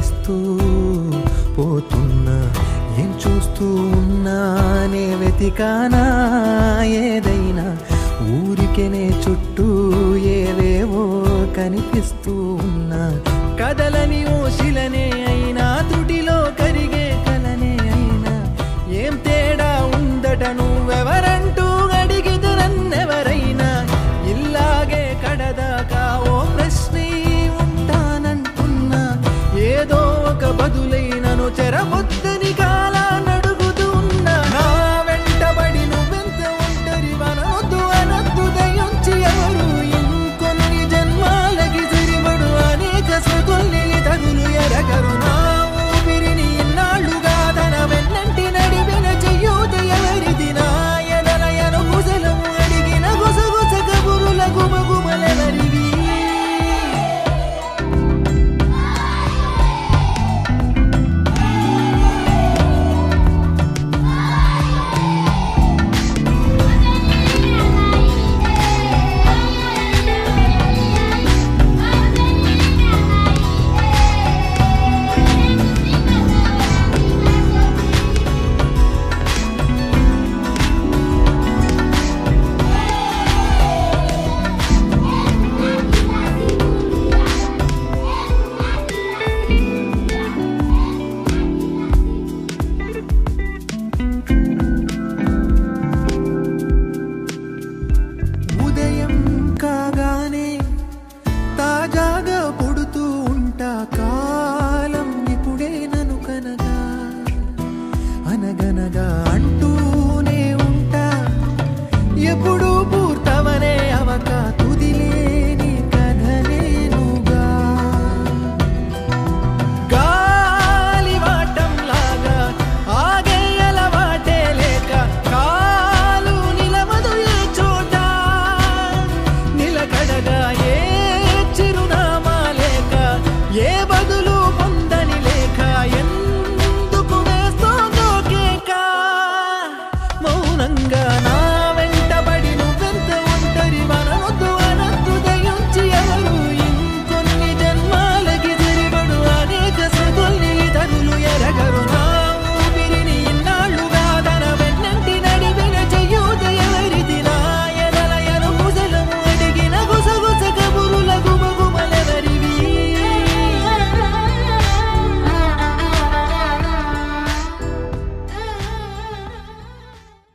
గమనిస్తూ పోతున్నా, ఏం చూస్తూ ఉన్నానే వెతికానా ఏదైనా, ఊరికెనే చుట్టూ ఏవేవో కనిపిస్తూ ఉన్నా, కదలని ఓశిలనే అయినా త్రుటిలో కరిగే కలనే అయినా, ఏం తేడా ఉందట నువ్వెవరంటూ అడిగిదు నన్నెవరైనా, ఇల్లాగే కడదాకా ఓ ప్రశ్నే ఉంటానంటున్నా, ఏదో ఒక బదులైనను చెరబొద్దు